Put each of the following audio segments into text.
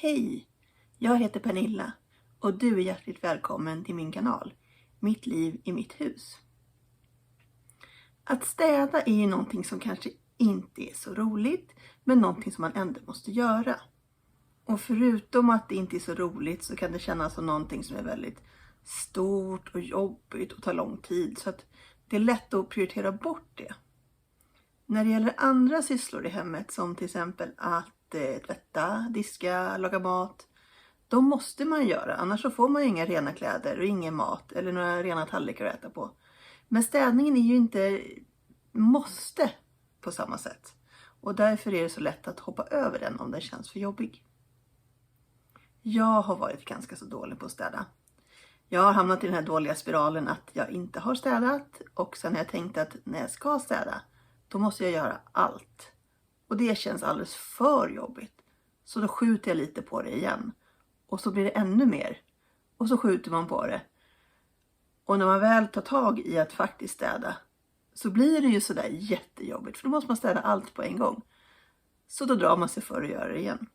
Hej! Jag heter Pernilla och du är hjärtligt välkommen till min kanal, Mitt liv i mitt hus. Att städa är ju någonting som kanske inte är så roligt, men någonting som man ändå måste göra. Och förutom att det inte är så roligt så kan det kännas som någonting som är väldigt stort och jobbigt och tar lång tid. Så att det är lätt att prioritera bort det. När det gäller andra sysslor i hemmet, som till exempel att tvätta, diska, laga mat, då måste man göra. Annars så får man ju inga rena kläder och ingen mat eller några rena tallrikar att äta på. Men städningen är ju inte måste på samma sätt. Och därför är det så lätt att hoppa över den om den känns för jobbig. Jag har varit ganska så dålig på att städa. Jag har hamnat i den här dåliga spiralen att jag inte har städat. Och sen har jag tänkt att när jag ska städa, då måste jag göra allt. Och det känns alldeles för jobbigt. Så då skjuter jag lite på det igen. Och så blir det ännu mer. Och så skjuter man på det. Och när man väl tar tag i att faktiskt städa, så blir det ju sådär jättejobbigt. För då måste man städa allt på en gång. Så då drar man sig för att göra det igen.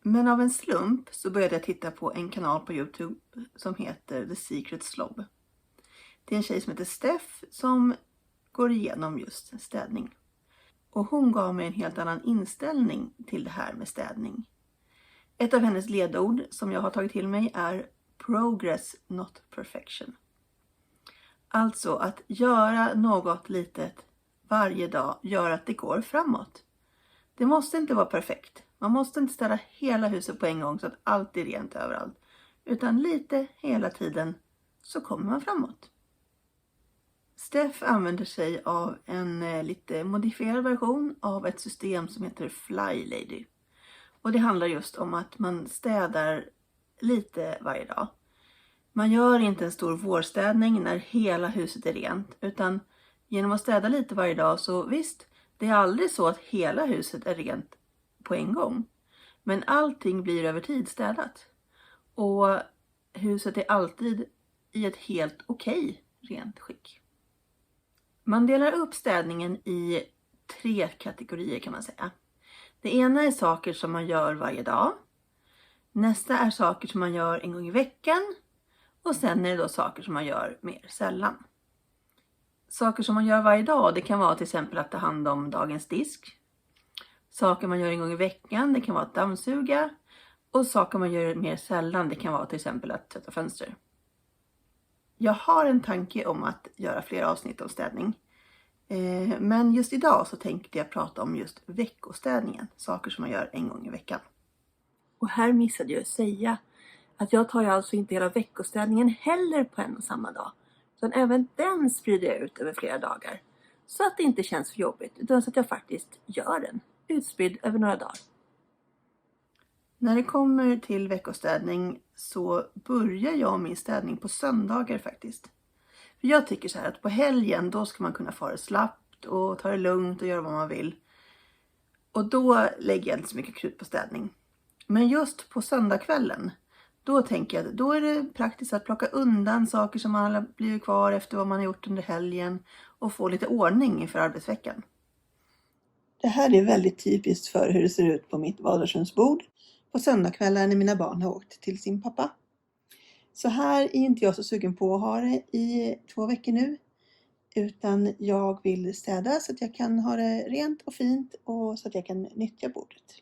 Men av en slump så började jag titta på en kanal på YouTube som heter The Secret Slob. Det är en tjej som heter Steff som går igenom just städning. Och hon gav mig en helt annan inställning till det här med städning. Ett av hennes ledord som jag har tagit till mig är progress, not perfection. Alltså att göra något litet varje dag gör att det går framåt. Det måste inte vara perfekt. Man måste inte städa hela huset på en gång så att allt är rent överallt. Utan lite hela tiden så kommer man framåt. Steff använder sig av en lite modifierad version av ett system som heter Fly Lady. Och det handlar just om att man städar lite varje dag. Man gör inte en stor vårstädning när hela huset är rent. Utan genom att städa lite varje dag så visst, det är aldrig så att hela huset är rent på en gång. Men allting blir över tid städat. Och huset är alltid i ett helt okej rent skick. Man delar upp städningen i 3 kategorier kan man säga. Det ena är saker som man gör varje dag. Nästa är saker som man gör en gång i veckan. Och sen är det då saker som man gör mer sällan. Saker som man gör varje dag, det kan vara till exempel att ta hand om dagens disk. Saker man gör en gång i veckan, det kan vara att dammsuga. Och saker man gör mer sällan, det kan vara till exempel att tvätta fönster. Jag har en tanke om att göra fler avsnitt om städning. Men just idag så tänkte jag prata om just veckostädningen. Saker som man gör en gång i veckan. Och här missade jag att säga att jag tar ju alltså inte hela veckostädningen heller på en och samma dag. Utan även den sprider jag ut över flera dagar. Så att det inte känns för jobbigt. Utan så att jag faktiskt gör den. Utspridd över några dagar. När det kommer till veckostädning så börjar jag min städning på söndagar faktiskt. För jag tycker så här att på helgen då ska man kunna få det slappt och ta det lugnt och göra vad man vill. Och då lägger jag inte så mycket krut på städning. Men just på söndagskvällen, då tänker jag att då är det praktiskt att plocka undan saker som man har blivit kvar efter vad man har gjort under helgen. Och få lite ordning inför arbetsveckan. Det här är väldigt typiskt för hur det ser ut på mitt vardagsrumsbord på söndagskvällar när mina barn har åkt till sin pappa. Så här är inte jag så sugen på att ha det i 2 veckor nu. Utan jag vill städa så att jag kan ha det rent och fint och så att jag kan nyttja bordet.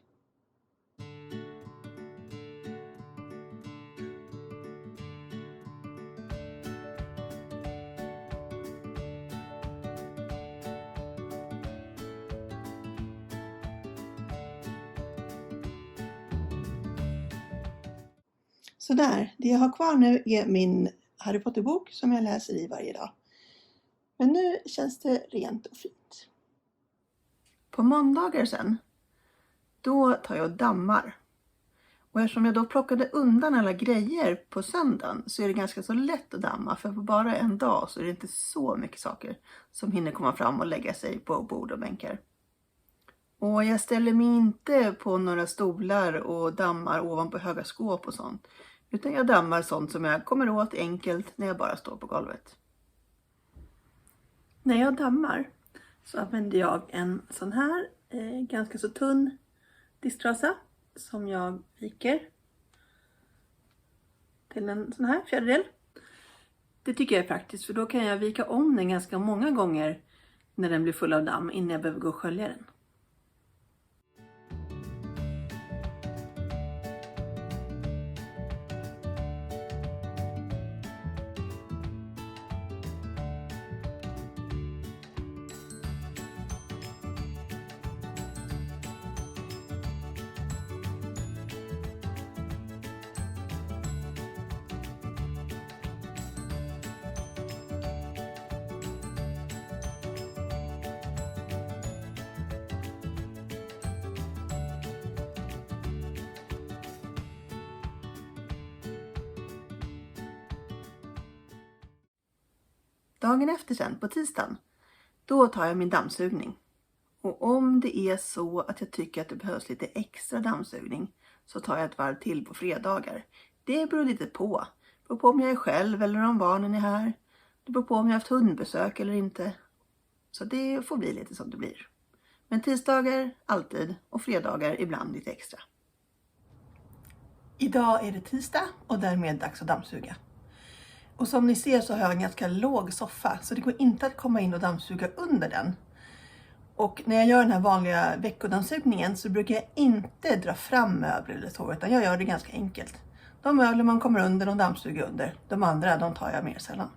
Så där, det jag har kvar nu är min Harry Potter-bok som jag läser i varje dag. Men nu känns det rent och fint. På måndagar sen, då tar jag och dammar. Och eftersom jag då plockade undan alla grejer på söndagen så är det ganska så lätt att damma. För på bara en dag så är det inte så mycket saker som hinner komma fram och lägga sig på bord och bänkar. Och jag ställer mig inte på några stolar och dammar ovanpå höga skåp och sånt. Utan jag dammar sånt som jag kommer åt enkelt när jag bara står på golvet. När jag dammar så använder jag en sån här ganska så tunn disktrasa. som jag viker till en sån här fjärdedel. Det tycker jag är praktiskt, för då kan jag vika om den ganska många gånger när den blir full av damm innan jag behöver gå och skölja den. Dagen efter sen, på tisdagen, då tar jag min dammsugning. Och om det är så att jag tycker att det behövs lite extra dammsugning så tar jag ett varv till på fredagar. Det beror lite på. Det beror på om jag är själv eller om barnen är här. Det beror på om jag har haft hundbesök eller inte. Så det får bli lite som det blir. Men tisdagar alltid och fredagar ibland lite extra. Idag är det tisdag och därmed dags att dammsuga. Och som ni ser så har jag en ganska låg soffa, så det går inte att komma in och dammsuga under den. Och när jag gör den här vanliga veckodammsugningen så brukar jag inte dra fram möbler eller så, utan jag gör det ganska enkelt. De möbler man kommer under, de dammsuger under. De andra, de tar jag mer sällan.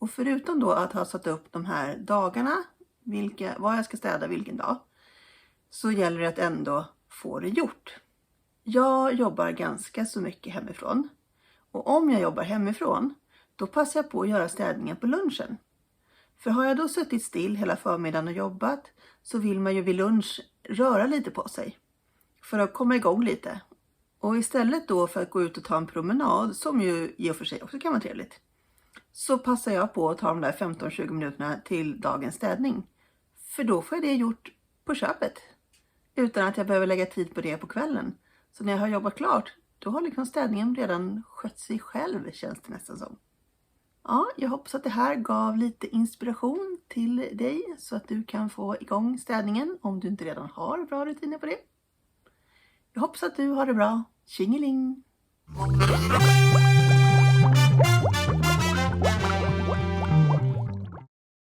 Och förutom då att ha satt upp de här dagarna, vad jag ska städa vilken dag, så gäller det att ändå få det gjort. Jag jobbar ganska så mycket hemifrån. Och om jag jobbar hemifrån, då passar jag på att göra städningen på lunchen. För har jag då suttit still hela förmiddagen och jobbat, så vill man ju vid lunch röra lite på sig. För att komma igång lite. Och istället då för att gå ut och ta en promenad, som ju i och för sig också kan vara trevligt, så passar jag på att ta de där 15-20 minuterna till dagens städning. För då får jag det gjort på köpet. Utan att jag behöver lägga tid på det på kvällen. Så när jag har jobbat klart, då har liksom städningen redan skött sig själv, känns det nästan som. Ja, jag hoppas att det här gav lite inspiration till dig så att du kan få igång städningen om du inte redan har bra rutiner på det. Jag hoppas att du har det bra. Tjingeling!